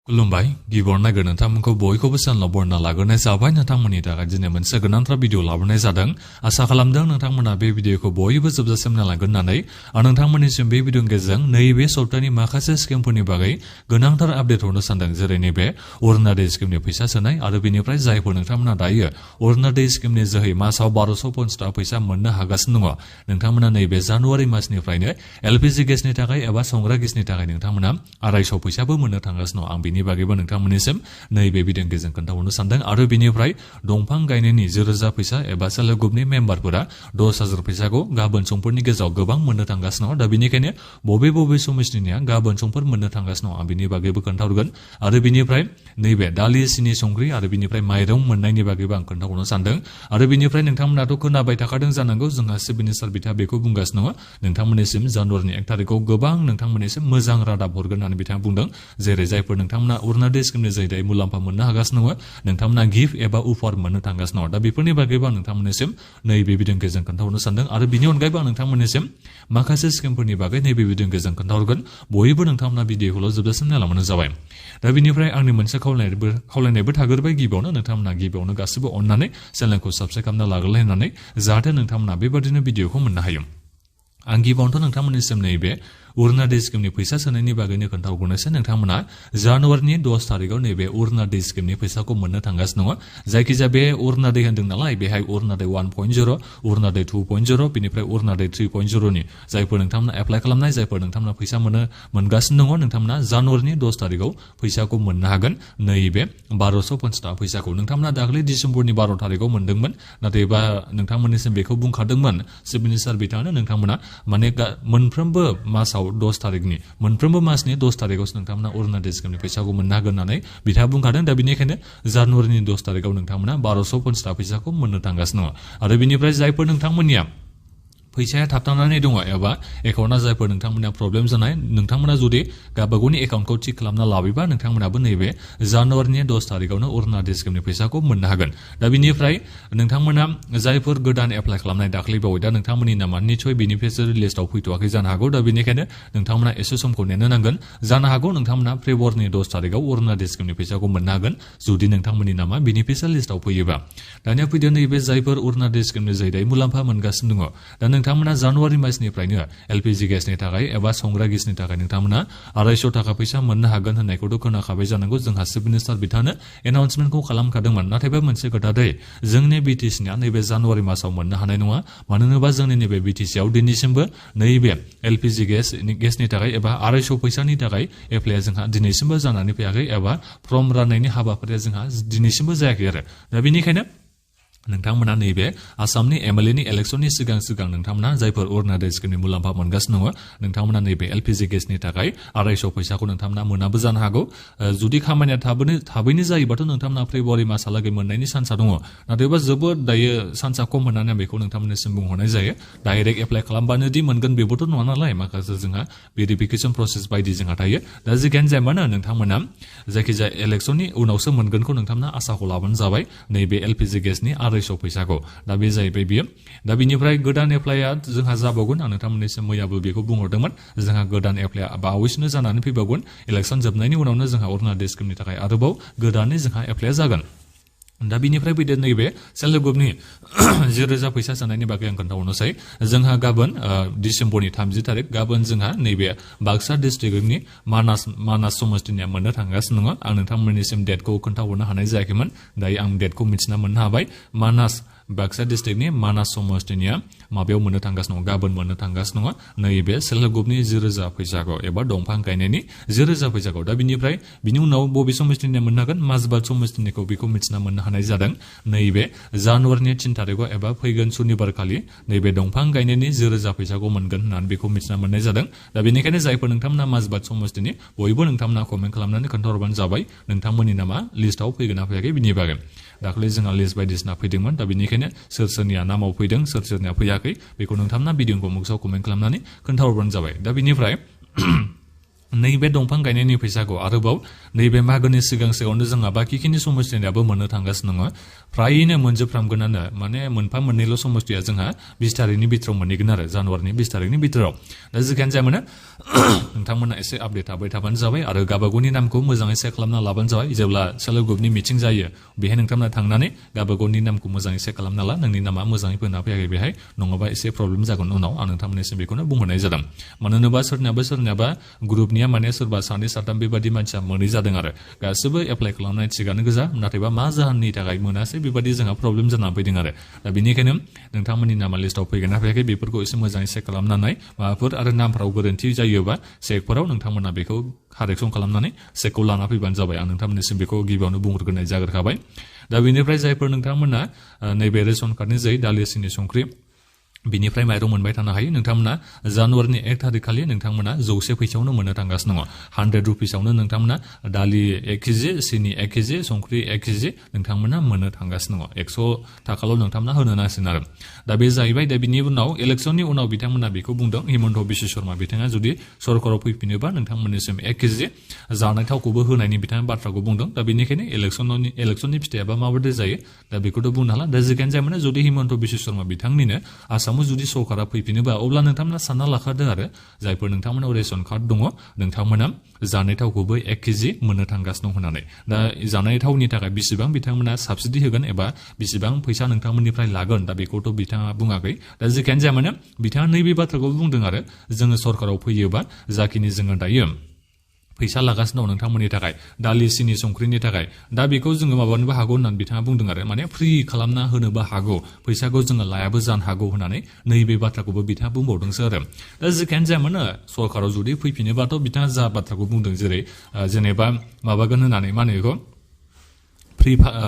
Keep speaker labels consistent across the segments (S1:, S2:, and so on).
S1: खुलुमबाय गिबियावनो नागिर नोंथांमोनखौ बयखौबो सानलाव बरना लाग्रोनाय जाबाय नोंथांमोननि थाखाय दिनै मोनसे गोनांथार भिडिअ लाबोनाय जादों आसा खालामदों नोंथांमोना बे भिडिअखौ बयबो जोबजासिम नायलांगोन होननानै आं नोंथांमोननिसिम बे भिडिअनि गेजेरजों नैबे सप्ताहनि माखासे स्किमफोरनि बागै गोनांथार आपडेट हरनो सानदों जेरै नैबे अरुणोदय स्किमनि फैसा सोनाय आरो बेनिफ्राय जायफोर नोंथांमोना दायो अरुणोदय स्किमनि जोहै मासाव 1250 थाखा फैसा मोननो हागासिनो दङ नोंथांमोना नैबे जानुवारि मासनिफ्रायनो LPG गेसनि थाखाय एबा संग्रा गेसनि थाखाय नोंथांमोना 250 फैसाबो मोननो थांगासिनो दं आं बेनि बागैबो नोंथांमोननिसिम नैबे भिडिअनि गेजेरजों खोन्थाहरनो सानदों आरो बेनिफ्राय दंफां गायनायनि 1000 फैसा एबा सेल्फ हेल्प ग्रुपनि मेम्बारफोरा 10000 फैसाखौ गाबोन समफोरनि गेजेराव गोबां मोननो थांगासिनो दं दा बेनिखायनो बबे समितिनिया गाबोन समफोर मोननो थांगासिनो दं आं बेनि बागैबो खोन्थाहरगोन आरो बेनिफ्राय नैबे दालि सिनि संख्रि आरो बेनिफ्राय माइरं मोननायनि बागैबो आं खोन्थाहरनो सानदों आरो बेनिफ्राय नोंथांमोनाथ' खोनाबाय थाखादों जानांगौ जोंहा चिफ मिनिस्टार बिथाङा बेखौ बुंगासिनो दङ नोंथांमोननिसिम जानुवारिनि 1 थारिखआव गोबां नोंथांमोननिसिम मोजां रादाब हरगोन होननानै बिथाङा बुंदों जेरै जायफोर नोंथांमोना अरुणोदय स्किमनि जोहै मुलाम्फा मोननो हागासिनो दङ नोंथांमोना गिफ्ट एबा उफार मोननो थांगासिनो दङ दा बेफोरनि बागैबो आं नोंथांमोननिसिम नैबे भिडिअनि गेजेरजों खोन्थाहरनो सानदों आरो बिनि अनगायैबो आं नोंथांमोननिसिम माखासे स्किमफोरनि बागै नैबे भिडिअनि गेजेरजों खोन्थाहरगोन बयबो नोंथांमोना भिडिअखौल' जोबजासिम नायलांबानो जाबाय दा बेनिफ्राय आंनि मोनसे खावलायनायबो थागोरबाय गिबियावनो नोंथांमोना गिबियावनो गासिबो अननानै चेनेलखौ साबस्क्राइब खालामना लाग्रोलाय होननानै जाहाथे नोंथांमोना बेबादिनो भिडिअखौ मोननो हायो आं गिबियावनोथ' नोंथांमोननिसिम नैबे अरुणोदय स्किमनि फैसा सोनायनि बागैनो खोन्थाहरनोसै नोंथांमोना जानुवारिनि 10 थारिखआव नैबे अरुणोदय स्किमनि फैसाखौ मोननो थांगासिनो दङ जायखिजाया बे अरुणोदय होन्दों नालाय बेहाय अरुणोदय 1.0 अरुणोदय 2.0 बेनिफ्राय अरुणोदय 3.0 नि जायफोर नोंथांमोना एप्लाइ खालामनाय जायफोर नोंथांमोना फैसा मोनगासिनो दङ नोंथांमोना जानुवारिनि 10 थारिखआव फैसाखौ मोननो हागोन नैबे 1250 थाखा फैसाखौ नोंथांमोना दाखालि डिसेम्बरनि 12 थारिखआव मोनदोंमोन नाथायबा नोंथांमोननिसिम बेखौ बुंखादोंमोन चिफ मिनिस्टार बिथाङानो नोंथांमोना माने मोनफ्रोमबो मासाव 10 थारिखनि मोनफ्रोमबो मासनि 10 थारिखआवसो नोंथांमोना अरुणोदय स्किमनि फैसाखौ मोननो हागोन होननानै बिथाङा बुंखादों दा बेनिखायनो जानुवारिनि 10 थारिखआव नोंथांमोना 1250 थाखा फैसाखौ मोननो थांगासिनो दङ आरो बेनिफ्राय जायफोर नोंथांमोननिया फैसाया थाबथानानै दङ एबा एकाउन्टआ जायफोर नोंथांमोना प्रब्लेम जानाय नोंथांमोना जुदि गावबागावनि एकाउन्टखौ थिक खालामना लाबोबा नोंथांमोनाबो नैबे जानुवारिनि 10 थारिखआवनो अरुणोदय स्किमनि फैसाखौ मोननो हागोन दा बेनिफ्राय नोंथांमोना जायफोर गोदान एप्लाइ खालामनाय दाखालि बावै दा नोंथांमोननि नामा निसय बेनिफिसियारि लिस्टआव फैथ'वाखै जानो हागौ दा बेनिखायनो नोंथांमोना एसे समखौ नेनो नांगोन जानो हागौ नोंथांमोना फेब्रुवारिनि 10 थारिखआव अरुणोदय स्किमनि फैसाखौ मोननो हागोन जुदि नोंथांमोननि नामा बेनिफिसियारि लिस्टआव फैयोबा दानिया फैदो नैबे जायफोर अरुणोदय स्किमनि जोहै मुलाम्फा मोनगासिनो दङ दा नोंथांमोना जानुवारि मासनिफ्रायनो LPG गेसनि थाखाय एबा संग्रा गेसनि थाखाय नोंथांमोना 250 थाखा फैसा मोननो हागोन होननायखौथ' खोनाखाबाय जानांगौ जोंहा चिफ मिनिस्टार बिथाङानो एनाउन्समेन्टखौ खालामखादोंमोन नाथायबा मोनसे खोथा दै जोंनि BTCनिया नैबे जानुवारि मासाव मोननो हानाय नङा मानो होनोबा जोंनि नैबे BTCआव दिनैसिमबो नैबे LPG गेसनि थाखाय एबा 250 फैसानि थाखाय एप्लाइया जोंहा दिनैसिमबो जानानै फैयाखै एबा फर्म राननायनि हाबाफारिया जोंहा दिनैसिमबो जायाखै आरो दा बेनिखायनो नोंथांमोना नैबे आसामनि MLA नि इलेक्शननि सिगां नोंथांमोना जायफोर अरुणोदय स्किमनि मुलाम्फा मोनगासिनो दङ नोंथांमोना नैबे LPG गेसनि थाखाय 250 फैसाखौ नोंथांमोना मोनाबो जानो हागौ जुदि खामानिया थाबैनो जायोबाथ' नोंथांमोना फेब्रुवारि मासहालागै मोननायनि चान्सआ दङ नाथायबा जोबोद दायो चान्सआ खम होननानै बेखौ नोंथांमोननिसिम बुंहरनाय जायो डाइरेक्ट एप्लाइ खालामबानो दि मोनगोन बेबोथ' नङा नालाय माखासे जोंहा भेरिफिकेसन प्रसेस बायदि जोंहा थायो दा जिखियानो जाया मानो नोंथांमोना जायखिजाया इलेक्शननि उनावसो मोनगोनखौ नोंथांमोना आसाखौ लाबानो जाबाय नैबे LPG गेसनि 250 फैसाखौ दा बे जाहैबाय बियो दा बिनिफ्राय गोदान एप्लाइया जोंहा जाबावगोन आं नोंथांमोननिसिम मैयाबो बेखौ बुंहरदोंमोन जोंहा गोदान एप्लाइया बावैसोनो जानानै फैबावगोन इलेक्शन जोबनायनि उनावनो जोंहा अरुणोदय स्किमनि थाखाय आरोबाव गोदानै जोंहा एप्लाइया जागोन दा बिनिफ्राय फैदो नैबे सेल्फ हेल्प ग्रुपनि 1000 फैसा सोनायनि बागै आं खोन्थाहरनोसै जोंहा गाबोन डिसेम्बरनि 30 थारिख गाबोन जोंहा नैबे बाक्सा डिस्ट्रिक्टनि मानास समस्तिनिया मोननो थांगासिनो दङ आं नोंथांमोननिसिम डेटखौ खोन्थाहरनो हानाय जायाखैमोन दायो आं डेटखौ मिथिना मोननो हाबाय बाक्सा डिस्ट्रिक्टनि मानास समस्तिनिया माबायाव मोननो थांगासिनो दङ गाबोन मोननो थांगासिनो दङ नैबे सेल्फ हेल्प ग्रुपनि 1000 फैसाखौ एबा दंफां गायनायनि 1000 फैसाखौ दा बिनिफ्राय बिनि उनाव बबे समस्तिनिया मोननो हागोन माजबाद समस्तिनिखौ बेखौ मिथिना मोननो हानाय जादों नैबे जानुवारिनि 3 थारिखआव एबा फैगोन सुनिबार खालि नैबे दंफां गायनायनि 1000 फैसाखौ मोनगोन होननानै बेखौ मिथिना मोननाय जादों दा बेनिखायनो जायफोर नोंथांमोना माजबाद समस्तिनि बयबो नोंथांमोना कमेन्ट खालामनानै खोन्थाहरबानो जाबाय नोंथांमोननि नामा लिस्टआव फैगोन ना फैयाखै बिनि बागै दाखालि जोंहा लिस्ट बायदिसिना फैदोंमोन दा बेनिखायनो सोरनिया नामाव फैदों सोरनिया फैयाखै बेखौ नोंथांमोना भिडिअखौ मुक्सआव कमेन्ट खालामनानै खोन्थाहरबानो जाबाय दा बेनिफ्राय नैबे दंफां गायनायनि फैसाखौ आरोबाव नैबे मागोनि सिगांनो जोंहा बाखिखिनि समस्थियाबो मोननो थांगासिनो दङ फ्रायैनो मोनजोबफ्रामगोनानो माने मोनफा मोननैल' समस्थिया जोंहा 20 तारिखनि बिथोराव मोनहैगोन आरो जानुवारिनि 20 तारिखनि बिथोराव दा जिखियानो जाया मानो नोंथांमोना एसे आपडेट थाबाय थाबानो जाबाय आरो गाबागावनि नामखौ मोजाङै सेक खालामना लाबानो जाबाय जेब्ला सेल्फ हेल्प ग्रुपनि मिटिं जायो बेहाय नोंथांमोना थांनानै गाबागावनि नामखौ मोजाङै सेक खालामना ला नोंनि नामा मोजाङै फैना फैयाखै बेहाय नङाबा एसे प्रब्लेम जागोन उनाव आं नोंथांमोननिसिम बेखौनो बुंहरनाय जादों मानो होनोबा सोरनियाबा ग्रुपनिया माने सोरबा सानै साथाम बेबादि मानसिया मोनै जादों आरो गासैबो एप्लाइ खालामनाय थिगानो गोजा नाथायबा मा जाहोननि थाखाय मोनासै बेबादि जोंहा प्रब्लेम जानानै फैदों आरो दा बेनिखायनो नोंथांमोननि नामा लिस्टआव फैगोन ना फैयाखै बेफोरखौ एसे मोजाङै चेक खालामनानै माबाफोर आरो नामफोराव गोरोन्थि जायोबा चेकफोराव नोंथांमोना बेखौ कारेक्सन खालामनानै चेकखौ लाना फैबानो जाबाय आं नोंथांमोननिसिम बेखौ गिबियावनो बुंहरग्रोनाय जाग्रोखाबाय दा बेनिफ्राय जायफोर नोंथांमोना नैबे रेशन कार्डनि जै दालि सिनि संख्रि बिनिफ्राय माइरं मोनबाय थानो हायो नोंथांमोना जानुवारिनि 1 तारिख खालि नोंथांमोना 100 फैसायावनो मोननो थांगासिनो दङ 100 रुपिसावनो नोंथांमोना दालि 1 केजि सिनि 1 केजि संख्रि 1 केजि नोंथांमोना मोननो थांगासिनो दङ 100 थाखाल' नोंथांमोना होनो नांसिगोन आरो दा बे जाहैबाय दा बिनि उनाव इलेक्सननि उनाव बिथांमोना बेखौ बुंदों हिमन्त बिश्व शर्मा बिथाङा जुदि सरकाराव फैफिनोबा नोंथांमोननिसिम 1 केजि जानाय थावखौबो होनायनि बिथाङा बाथ्राखौ बुंदों दा बेनिखायनो इलेक्सननि फिथाइयाबा माबायदि जायो दा बेखौथ' बुंनो हाला दा जिखियानो जाया माने जुदि हिमन्त बिश्व शर्मा बिथांनिनो आसामाव जुदि सरकारा फैफिनोबा अब्ला नोंथांमोना सानना लाखादो आरो जायफोर नोंथांमोनाव रेशन कार्ड दङ नोंथांमोना जानाय थावखौबो 1 केजि मोननो थांगासिनो दं होननानै दा जानाय थावनि थाखाय बेसेबां बिथांमोना साबसिडि होगोन एबा बेसेबां फैसा नोंथांमोननिफ्राय लागोन दा बेखौथ' बिथाङा बुङाखै दा जिखियानो जाया मानो बिथाङा नैबे बाथ्राखौ बुंदों आरो जोङो सरकाराव फैयोबा जाखिनि जोङो दायो फैसा लागासिनो दं नोंथांमोननि थाखाय दालि सिनि संख्रिनि थाखाय दा बेखौ जोङो माबानोबो हागौ होननानै बिथाङा बुंदों आरो माने फ्रि खालामना होनोबो हागौ फैसाखौ जोङो लायाबो जानो हागौ होननानै नैबे बाथ्राखौबो बिथाङा बुंबावदोंसो आरो दा जिखियानो जाया मानो सरकाराव जुदि फैफिनोबाथ' बिथाङा जा बाथ्राखौ बुंदों जेरै जेनेबा माबागोन होननानै मा होनो बेखौ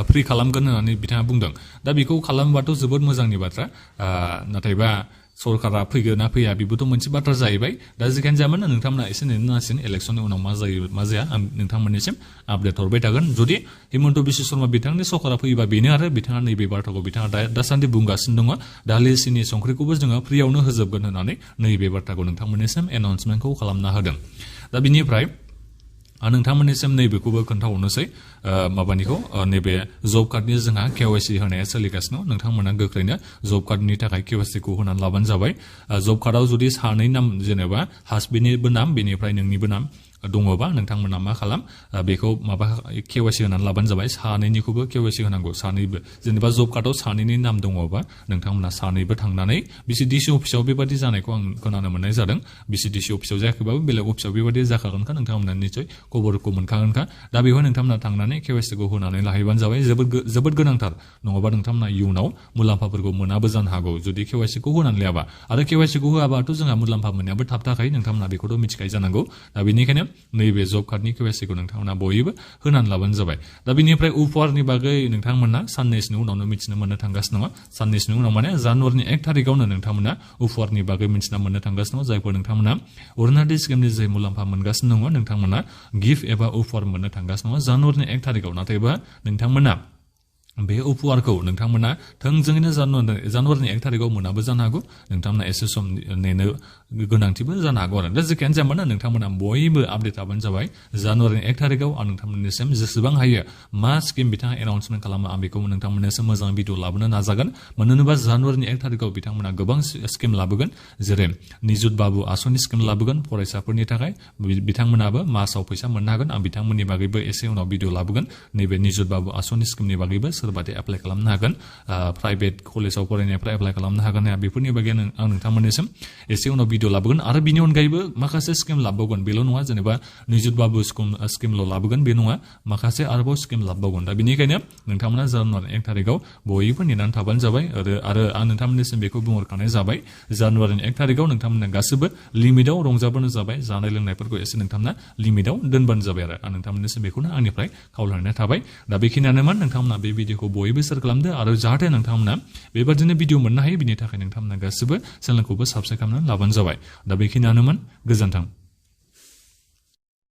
S1: फ्रि खालामगोन होननानै बिथाङा बुंदों दा बेखौ खालामबाथ' जोबोद मोजांनि बाथ्रा नाथायबा सरकारा फैगोन ना फैया बेबोथ' मोनसे बाथ्रा जाहैबाय दा जिखियानो जाया मानो नोंथांमोना एसे नेनो नांसिगोन इलेक्सननि उनाव मा जायो मा जाया आं नोंथांमोननिसिम आपडेट हरबाय थागोन जुदि हिमन्त बिश्व शर्मा बिथांनि सरकारा फैयोबा बेनो आरो बिथाङा नैबे बाथ्राखौ बिथाङा दासान्दि बुंगासिनो दङ दालि सिनि संख्रिखौबो जोङो फ्रियावनो होजोबगोन होननानै नैबे बाथ्राखौ नोंथांमोननिसिम एनाउन्समेन्टखौ खालामना होदों दा बिनिफ्राय आं नोंथांमोननिसिम नैबेखौबो खोन्थाहरनोसै माबानिखौ नैबे जब कार्डनि जोंहा केवाइसि होनाया सोलिगासिनो नोंथांमोना गोख्रैनो जब कार्डनि थाखाय केवाइसिखौ होनानै लाबानो जाबाय जब कार्डआव जुदि सानै नाम जेनेबा हासबेन्डनिबो नाम बेनिफ्राय नोंनिबो नाम दङबा नोंथांमोना मा खालाम बेखौ माबा केवाइसि होनानै लाबानो जाबाय सानैनिखौबो केवाइसि होनांगौ सानैबो जेनेबा जब कार्डआव सानैनि नाम दङबा नोंथांमोना सानैबो थांनानै बिसिडिसि अफिसाव बेबादि जानायखौ आं खोनानो मोननाय जादों बिसिडिसि अफिसाव जायाखैबाबो बेलेग अफिसाव बेबादि जाखागोनखा नोंथांमोना निसय खबरखौ मोनखागोनखा दा बेवहाय नोंथांमोना थांनानै केवाइसिखौ होनानै लाहैबानो जाबाय जोबोद गोनांथार नङाबा नोंथांमोना इयुनाव मुलाम्फाफोरखौ मोनाबो जानो हागौ जुदि केवाइसिखौ होनानै लायाबा आरो केवाइसिखौ होआबाथ' जोंहा मुलाम्फा मोननायाबो थाब थाखायो नोंथांमोना बेखौथ' मिथिखायो जानांगौ दा बेनिखायनो नैबे जब कार्डनि केवाइसिखौ नोंथांमोना बयबो होनानै लाबानो जाबाय दा बेनिफ्राय उपहारनि बागै नोंथांमोना साननैसोनि उनावनो मिथिनो मोननो थांगासिनो दङ साननैसोनि उनाव माने जानुवारिनि 1 तारिखआवनो नोंथांमोना उपहारनि बागै मिथिना मोननो थांगासिनो दङ जायफोर नोंथांमोना अरुणोदय स्किमनि जे मुलाम्फा मोनगासिनो दङ नोंथांमोना गिफ्ट एबा उपहार मोननो थांगासिनो दङ जानुवारिनि 1 तारिखआव नाथायबा नोंथांमोना बे उपहारखौ नोंथांमोना थोंजोङैनो जानुवारिनि 1 तारिखआव मोनाबो जानो हागौ नोंथांमोना एसे सम नेनो गोनांथिबो जानो हागौ आरो दा जिखियानो जाया मानो नोंथांमोना बयबो आपडेट थाबानो जाबाय जानुवारिनि 1 तारिखआव आं नोंथांमोननिसिम जेसेबां हायो मा स्किम बिथाङा एनाउन्समेन्ट खालामो आं बेखौ नोंथांमोननिसिम मोजां भिडिअ लाबोनो नाजागोन मानो होनोबा जानुवारिनि 1 तारिखआव बिथांमोना गोबां स्किम लाबोगोन जेरै निजुत बाबु आसनि स्किम लाबोगोन फरायसाफोरनि थाखाय बिथांमोनाबो मासाव फैसा मोननो हागोन आं बिथांमोननि बागैबो एसे उनाव भिडिअ लाबोगोन नैबे निजुत बाबु आसनि स्किमनि बागैबो सोरबादि एप्लाइ खालामनो हागोन प्राइभेट कलेजाव फरायनायफ्रा एप्लाइ खालामनो हागोन बेफोरनि बागै आं नोंथांमोननिसिम एसे उनाव भिडिअ लाबोगोन आरो बिनि अनगायैबो माखासे स्किम लाबोगोन बेल' नङा जेनेबा निजुत बाबु स्किमल' लाबोगोन बे नङा माखासे आरोबाव स्किम लाबोगोन दा बेनिखायनो नोंथांमोना जानुवारिनि 1 तारिखआव बयबो नेनानै थाबानो जाबाय आरो आं नोंथांमोननिसिम बेखौ बुंहरखानाय जाबाय जानुवारिनि 1 तारिखआव नोंथांमोना गासैबो लिमिटआव रंजाबानो जाबाय जानाय लोंनायफोरखौ एसे नोंथांमोना लिमिटआव दोनबानो जाबाय आरो आं नोंथांमोननिसिम बेखौनो आंनिफ्राय खावलायनाय थाबाय दा बेखिनियानोमोन नोंथांमोना बे भिडिअखौ बयबो शेयार खालामदो आरो जाहाथे नोंथांमोना बेबादिनो भिडिअ मोननो हायो बिनि थाखाय नोंथांमोना गासैबो चेनेलखौबो साबस्क्राइब खालामनानै लाबानो जाबाय दा बेखिनियानोमोन गोजोन्थों